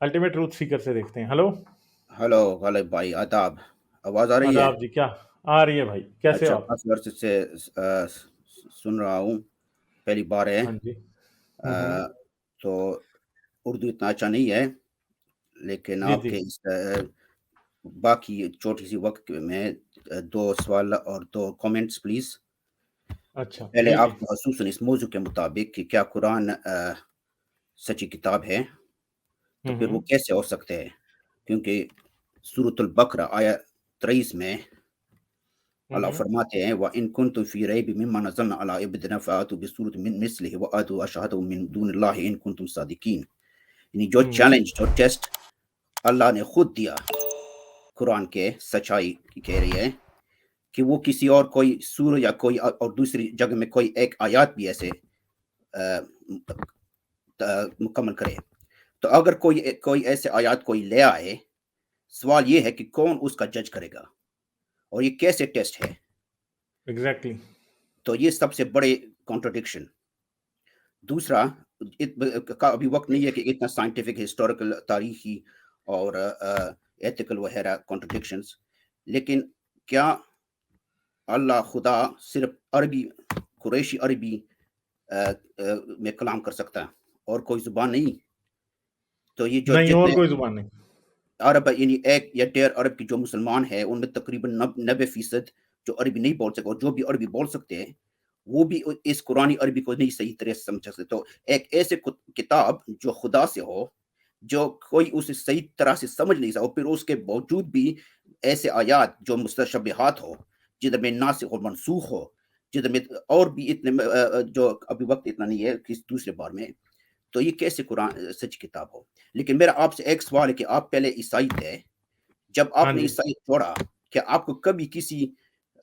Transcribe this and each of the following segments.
Ultimate truth Sikar से देखते हैं। हेलो। हेलो गालिब भाई, आदाब। आवाज़ आ रही है? आदाब जी, क्या आ रही है भाई, कैसे हो अच्छा, आप? फर्स्ट वर्ष से सुन रहा हूँ, पहली बार है। हाँ जी। अ, तो उर्दू इतना अच्छा नहीं है, लेकिन जी जी। आपके इस बाकी छोटी सी वक्त में 2 सवाल और 2 कमेंट्स प्लीज़। अच्छा पहले ठीक है। आप ख़ुसूसन इस मौजू के मुताबिक कि क्या कुरान सच्ची किताब है, तो फिर वो हम्म। कैसे हो सकते हैं? क्योंकि सूरतुल बकरा आयत 23 में अल्लाह हम्म। फरमाते हैं व इन कुंतुम फी रैबिम मिम्मा नज़्ज़लना अला अब्दिना फ़अतू बिसूरतिन मिन मिस्लिहि व अदू अशहदकुम मिन दूनिल्लाहि इन कुंतुम सादिकीन। यानी जो हम्म। चैलेंज, जो टेस्ट अल्लाह ने खुद दिया कुरान के सच्चाई की कह रही है कि वो किसी और कोई सूरह या कोई और दूसरी जगह में कोई एक आयत भी ऐसे मुकम्मल करे। तो अगर कोई ऐसे आयत कोई ले आए, सवाल ये है कि कौन उसका जज करेगा और ये कैसे टेस्ट है? एग्जैक्टली। तो ये सबसे बड़े कॉन्ट्रडिक्शन। दूसरा, का अभी वक़्त नहीं है कि इतना साइंटिफिक, हिस्टोरिकल, तारीखी और एथिकल वगैरह कॉन्ट्रडिक्शंस, लेकिन क्या अल्लाह खुदा सिर्फ़ अरबी, कुरैशी अरबी में कलाम कर सकता है और कोई ज़ुबान नहीं? तो ये जो नहीं, और जितने कोई जुबान नहीं। अरब यानी 1 या 1.5 अरब के जो मुसलमान हैं, उनमें तकरीबन 90% जो अरबी नहीं बोल सकते और जो भी अरबी बोल सकते हैं, वो भी इस कुरानी अरबी को नहीं सही तरह से समझ सकते। तो एक ऐसे किताब जो खुदा से हो, जो कोई उसे सही तरह से समझ नहीं सकता और फिर उसके बावजूद भी ऐसे आयात जो मुस्तशबिहात हो, जिधर में नासिख और मनसूख हो, जिधर में और भी इतने जो अभी वक़्त इतना नहीं है किसी दूसरे बार में, तो ये कैसे कुरान सच किताब हो? लेकिन मेरा आपसे एक सवाल है कि आप पहले ईसाई थे, जब हाँ आपने जी। ईसाई छोड़ा, क्या आपको कभी किसी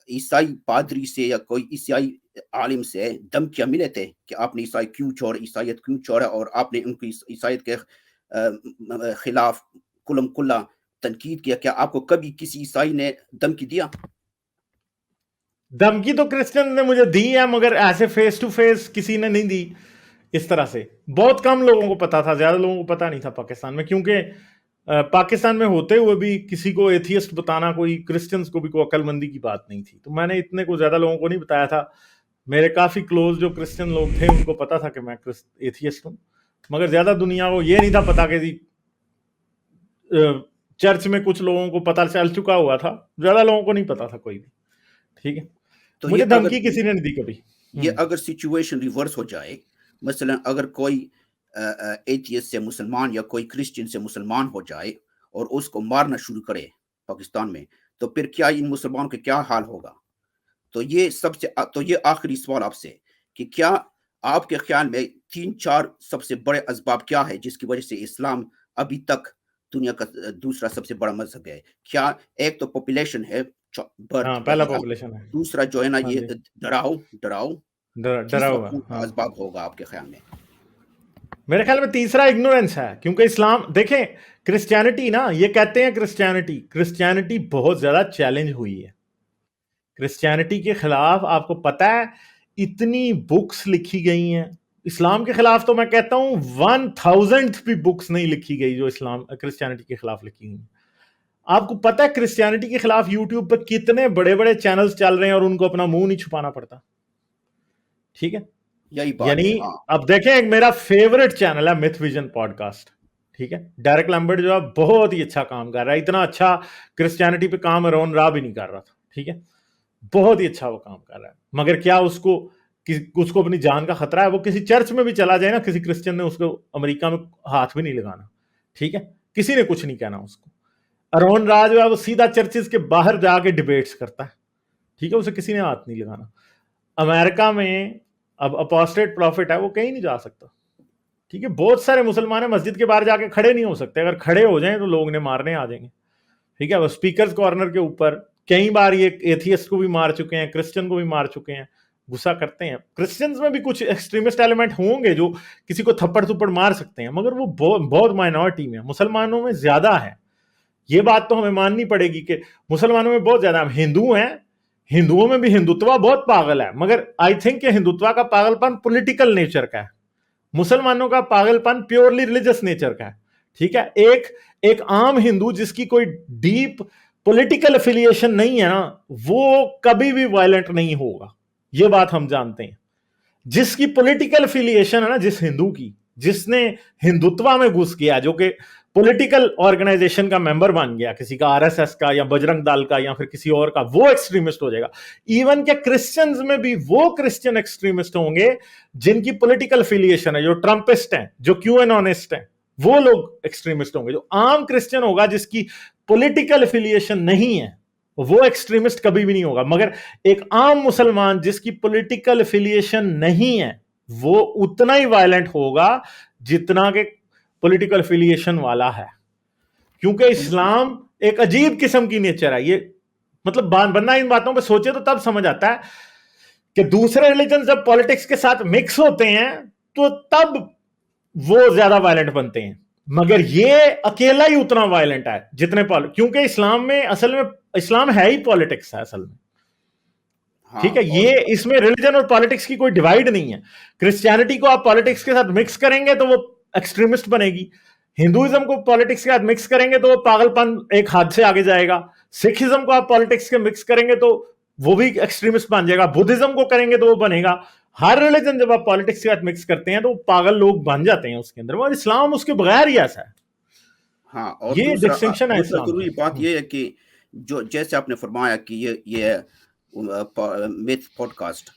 ईसाई पादरी से या कोई ईसाई आलिम से धमकियाँ मिले थे कि आपने ईसाईयत क्यों छोड़ा और आपने उनकी ईसाईयत के खिलाफ कुल्लम कुल्ला तनकीद किया? क्या आपको कभी किसी ईसाई ने धमकी दिया? धमकी तो क्रिश्चियन ने मुझे दी है, मगर ऐसे फेस टू फेस किसी ने नहीं दी इस तरह से। बहुत कम लोगों को पता था, ज्यादा लोगों को पता नहीं था पाकिस्तान में, क्योंकि पाकिस्तान में होते हुए भी किसी को एथियस्ट बताना, कोई क्रिश्चियंस को भी कोई अक्लमंदी की बात नहीं थी। तो मैंने इतने को ज्यादा लोगों को नहीं बताया था। मेरे काफी क्लोज जो क्रिश्चियन लोग थे उनको पता था कि मैं एथियस्ट हूँ, मगर ज्यादा दुनिया को ये नहीं था पता कि चर्च में कुछ लोगों को पता चल चुका हुआ था, ज्यादा लोगों को नहीं पता था कोई भी। ठीक है। तो मुझे धमकी किसी ने नहीं दी कभी। ये अगर सिचुएशन रिवर्स हो जाए, मसलन अगर कोई एथियस्ट से मुसलमान या कोई क्रिश्चियन से मुसलमान हो जाए और उसको मारना शुरू करे पाकिस्तान में, तो फिर क्या इन मुसलमानों का क्या हाल होगा? तो ये आखिरी सवाल आपसे कि क्या आपके ख्याल में 3-4 सबसे बड़े असबाब क्या है जिसकी वजह से इस्लाम अभी तक दुनिया का दूसरा सबसे बड़ा मज़हब है? क्या एक तो पॉपुलेशन है, हाँ, बर्थ पहला वगैरह, पॉपुलेशन है। दूसरा जो है ना हाँ ये जी। डराओ डराओ, डरा तीसरा हुआ, कौन-सा हाँ। असबाब होगा आपके ख्याल में? मेरे ख्याल में तीसरा इग्नोरेंस है, क्योंकि इस्लाम देखें, क्रिश्चियनिटी ना, ये कहते हैं क्रिश्चियनिटी बहुत ज्यादा चैलेंज हुई है। क्रिश्चियनिटी के खिलाफ आपको पता है इतनी बुक्स लिखी गई हैं। इस्लाम के खिलाफ तो मैं कहता हूं 1000th भी बुक्स नहीं लिखी गई जो इस्लाम क्रिश्चियनिटी के खिलाफ लिखी गई। आपको पता है क्रिश्चियनिटी के खिलाफ यूट्यूब पर कितने बड़े बड़े चैनल्स चल रहे हैं और उनको अपना मुंह नहीं छुपाना पड़ता। ठीक है। यही बात यानी है, हाँ। अब देखें, एक मेरा फेवरेट चैनल है मिथ विजन पॉडकास्ट। ठीक है। डायरेक्ट लैम्बर्ट जो है बहुत ही अच्छा काम कर रहा है, इतना अच्छा क्रिश्चियनिटी पे काम रोन रा भी नहीं कर रहा था। ठीक है। बहुत ही अच्छा वो काम कर रहा है, मगर क्या उसको अपनी जान का खतरा है? वो किसी चर्च में भी चला जाए ना, किसी क्रिश्चियन ने उसको अमेरिका में हाथ भी नहीं लगाना। ठीक है। किसी ने कुछ नहीं कहना उसको। अरोन राज जो है वो सीधा चर्चिस के बाहर जाके डिबेट्स करता है। ठीक है। उसे किसी ने हाथ नहीं लगाना। अमेरिका में अब अपोस्टेट प्रॉफिट है, वो कहीं नहीं जा सकता। ठीक है। बहुत सारे मुसलमान है मस्जिद के बाहर जाके खड़े नहीं हो सकते, अगर खड़े हो जाएं तो लोग ने मारने आ जाएंगे। ठीक है। वो स्पीकर्स कॉर्नर के ऊपर कई बार ये एथियस्ट को भी मार चुके हैं, क्रिश्चियन को भी मार चुके हैं। गुस्सा करते हैं। क्रिश्चियंस में भी कुछ एक्सट्रीमिस्ट एलिमेंट होंगे जो किसी को थप्पड़ थप्पड़ मार सकते हैं, मगर वो बहुत माइनॉरिटी में, मुसलमानों में ज्यादा है। ये बात तो हमें माननी पड़ेगी कि मुसलमानों में बहुत ज्यादा, हम हिंदू हैं, हिंदुओं में भी हिंदुत्व बहुत पागल है, मगर आई थिंक हिंदुत्व का पागलपन पॉलिटिकल नेचर का है। मुसलमानों का पागलपन प्योरली रिलीजियस नेचर का है। ٹھیک ہے. ایک عام ہندو جس کی کوئی ڈیپ پولیٹیکل افیلیشن نہیں ہے نا, وہ کبھی بھی وائلنٹ نہیں ہوگا, یہ بات ہم جانتے ہیں. جس کی پولیٹیکل افیلیشن ہے نا, جس ہندو کی, جس نے ہندوتوا میں گھس گیا, جو کہ پولیٹیکل آرگنائزیشن کا ممبر بن گیا, کسی کا آر ایس ایس کا یا بجرنگ دال کا یا پھر کسی اور کا, وہ ایکسٹریمسٹ ہو جائے گا. ایون کہ کرسچنز میں بھی وہ کرسچن ایکسٹریمسٹ ہوں گے جن کی پولیٹیکل افیلیشن ہے, جو ٹرمپسٹ ہیں, جو کیو این آنسٹ ہیں, وہ لوگ ایکسٹریمسٹ ہوں گے. جو عام کرسچن ہوگا جس کی پولیٹیکل افیلیشن نہیں ہے, وہ ایکسٹریمسٹ کبھی بھی نہیں ہوگا. مگر ایک عام مسلمان جس کی پولیٹیکل افیلیشن نہیں ہے, وہ اتنا ہی وائلنٹ ہوگا جتنا کہ پولیٹیکل افیلیشن والا ہے. کیونکہ اسلام ایک عجیب قسم کی نیچر ہے. یہ مطلب بندہ ان باتوں پہ سوچے تو تب سمجھ آتا ہے کہ دوسرے ریلیجن جب پالیٹکس کے ساتھ مکس ہوتے ہیں تو تب وہ زیادہ وائلنٹ بنتے ہیں. مگر یہ اکیلا ہی اتنا وائلنٹ ہے جتنے کیونکہ اسلام میں اصل میں اسلام ہے ہی پالیٹکس ہے اصل میں. ٹھیک ہے, یہ اس میں ریلیجن اور پالیٹکس کی کوئی ڈیوائڈ نہیں ہے. کرسچینٹی کو آپ پالیٹکس کے ساتھ مکس کریں گے تو وہ ایکسٹریمسٹ بنے گی. ہندوازم کو پالیٹکس کے ساتھ مکس کریں گے تو وہ پاگل پن ایک حد سے آگے جائے گا. سکھزم کو آپ پالیٹکس کے مکس کریں گے تو وہ بھی ایکسٹریمسٹ بن جائے گا. بدھزم کو کریں گے تو وہ بنے گا. ہر ریلیجن جب آپ پالیٹکس کے ساتھ مکس کرتے ہیں تو پاگل لوگ بن جاتے ہیں اس کے اندر. اور اسلام اس کے بغیر ہی ایسا ہے. ہاں, اور یہ ڈسٹنکشن ہے دوسرا اسلام ضروری بات یہ ہے کہ جو جیسے آپ نے فرمایا کہ یہ میتھ پوڈ کاسٹ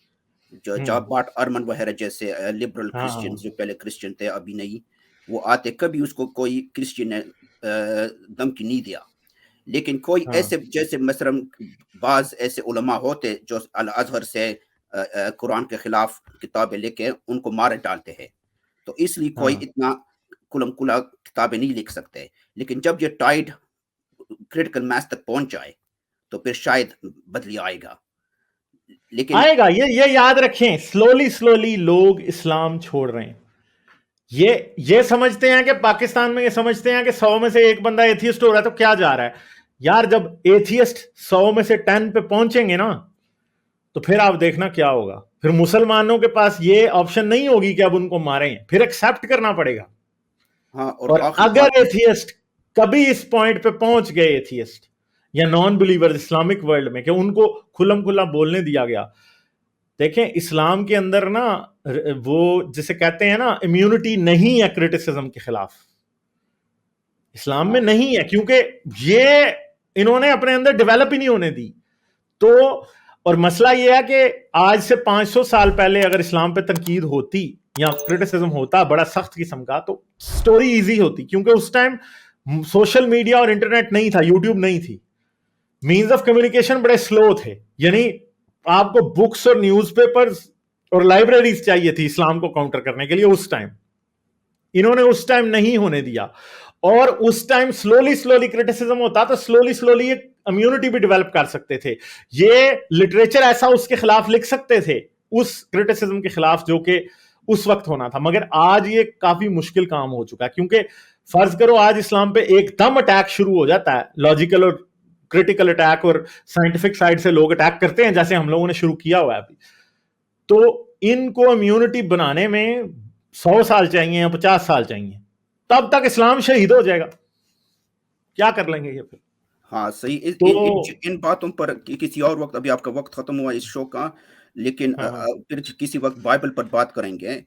جو جاباٹ ارمن وغیرہ جیسے لبرل کرسچنز جو پہلے کرسچن تھے ابھی نہیں, وہ آتے, کبھی اس کو کوئی کرسچن نے دھمکی نہیں دیا. لیکن کوئی ایسے جیسے مثلا بعض ایسے علماء ہوتے جو الازہر سے قرآن کے خلاف کتابیں لے کے ان کو مارے ڈالتے ہیں, تو اس لیے کوئی اتنا کلم کلا کتابیں نہیں لکھ سکتے. لیکن جب یہ ٹائڈ کریٹیکل میس تک پہنچ جائے تو پھر شاید بدلی آئے گا. لیکن آئے گا. یہ یاد رکھیں, سلولی لوگ اسلام چھوڑ رہے ہیں. یہ سمجھتے ہیں کہ پاکستان میں یہ سمجھتے ہیں کہ 100 میں سے ایک بندہ ایتھیسٹ ہو رہا ہے تو کیا جا رہا ہے. یار جب ایتھیسٹ 100 میں سے 10 پہ پہنچیں گے نا تو پھر آپ دیکھنا کیا ہوگا. پھر مسلمانوں کے پاس یہ آپشن نہیں ہوگی کہ اب ان کو ماریں, پھر ایکسپٹ کرنا پڑے گا. اور اگر ایتھیسٹ کبھی اس پوائنٹ پہ پہنچ گئے, ایتھیسٹ یا نان بلیور اسلامک ورلڈ میں, کہ ان کو کھلم کھلا بولنے دیا گیا. دیکھیں اسلام کے اندر نا وہ جسے کہتے ہیں نا امیونٹی نہیں ہے کرٹیسزم کے خلاف. اسلام میں نہیں ہے, کیونکہ یہ انہوں نے اپنے اندر ڈیولپ ہی نہیں ہونے دی. تو اور مسئلہ یہ ہے کہ آج سے 500 سال پہلے اگر اسلام پہ تنقید ہوتی یا کرٹیسزم ہوتا بڑا سخت قسم کا, تو سٹوری ایزی ہوتی. کیونکہ اس ٹائم سوشل میڈیا اور انٹرنیٹ نہیں تھا, یوٹیوب نہیں تھی, مینز آف کمیونیکیشن بڑے سلو تھے. یعنی آپ کو بکس اور نیوز پیپرز اور لائبریریز چاہیے تھی اسلام کو کاؤنٹر کرنے کے لیے. اس ٹائم انہوں نے اس ٹائم نہیں ہونے دیا, اور اس ٹائم سلولی کرٹیسزم ہوتا تو سلولی ایک امیونٹی بھی ڈیولپ کر سکتے تھے. یہ لٹریچر ایسا اس کے خلاف لکھ سکتے تھے, اس کرٹیسزم کے خلاف جو کہ اس وقت ہونا تھا. مگر آج یہ کافی مشکل کام ہو چکا ہے, کیونکہ فرض کرو آج اسلام پہ ایک دم اٹیک شروع ہو جاتا ہے, لاجیکل اور کرٹیکل اٹیک اور سائنٹیفک سائڈ سے لوگ اٹیک کرتے ہیں جیسے ہم لوگوں نے شروع کیا ہوا ہے ابھی, تو ان کو امیونٹی بنانے میں 100 سال چاہیے یا 50 سال چاہیے, تب تک اسلام شہید ہو جائے گا. کیا کر لیں گے یہ پھر؟ ہاں صحیح. ان باتوں پر کسی اور وقت, ابھی آپ کا وقت ختم ہوا اس شو کا, لیکن پھر کسی وقت بائبل پر بات کریں گے.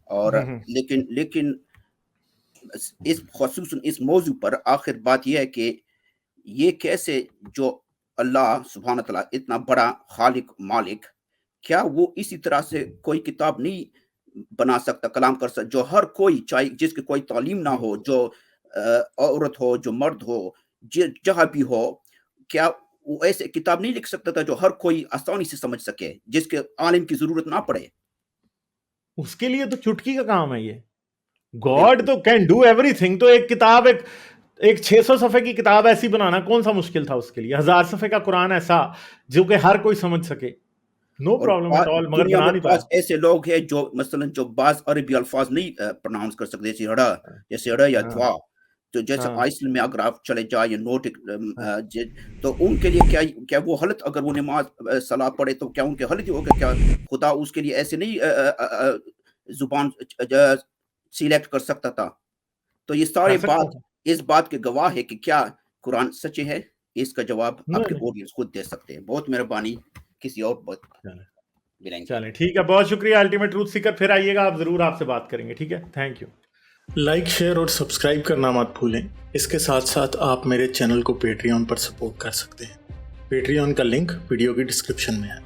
اور لیکن اس خصوصاً اس موضوع پر آخر بات یہ ہے کہ یہ کیسے جو اللہ سبحانہ تعالیٰ اتنا بڑا خالق مالک, کیا وہ اسی طرح سے کوئی کتاب نہیں بنا سکتا, کلام کر سکتا, جو ہر کوئی چاہے جس کی کوئی تعلیم نہ ہو, جو عورت ہو, جو مرد ہو, جہاں بھی ہو, کیا وہ ایسے کتاب نہیں لکھ سکتا تھا جو ہر کوئی آسانی سے سمجھ سکے, جس کے عالم کی ضرورت نہ پڑے؟ اس کے لیے تو چٹکی کا کام ہے یہ. گاڈ تو کین ڈو ایوری تھنگ. تو ایک کتاب ایک 600 صفحے کی کتاب ایسی بنانا کون سا مشکل تھا اس کے لیے. 1000 صفحے کا قرآن ایسا جو کہ ہر کوئی سمجھ سکے, نو پرابلم ایٹ آل. مگر بنا نہیں پایا. ایسے لوگ ہیں جو مثلا جو بعض عربی الفاظ نہیں پروناؤنس کر سکتے, جیسے رڑا یا دعا, تو جیسے آئس میں اگر آپ چلے جائیں یا نوٹ, تو ان کے لیے کیا وہ غلط, اگر وہ نماز صلاح پڑھے تو کیا ان کے غلطی ہوگا؟ کیا خدا اس کے لیے ایسے نہیں زبان سلیکٹ کر سکتا تھا؟ तो ये कर सारे सकता बात हूँ इस बात के गवाह है कि क्या कुरान सच है, इसका जवाब नहीं आपके नहीं ऑडियंस खुद दे सकते हैं। बहुत मेहरबानी, किसी और बात चलें मिलेंगे। चलें ठीक है, बहुत शुक्रिया अल्टीमेट ट्रूथ सीकर, फिर आइएगा आप, ज़रूर आपसे बात करेंगे। ठीक है, थैंक यू। लाइक, शेयर और सब्सक्राइब करना मत भूलें। इसके साथ साथ आप मेरे चैनल को पेट्रियन पर सपोर्ट कर सकते हैं। पेट्रियन का लिंक वीडियो की डिस्क्रिप्शन में है।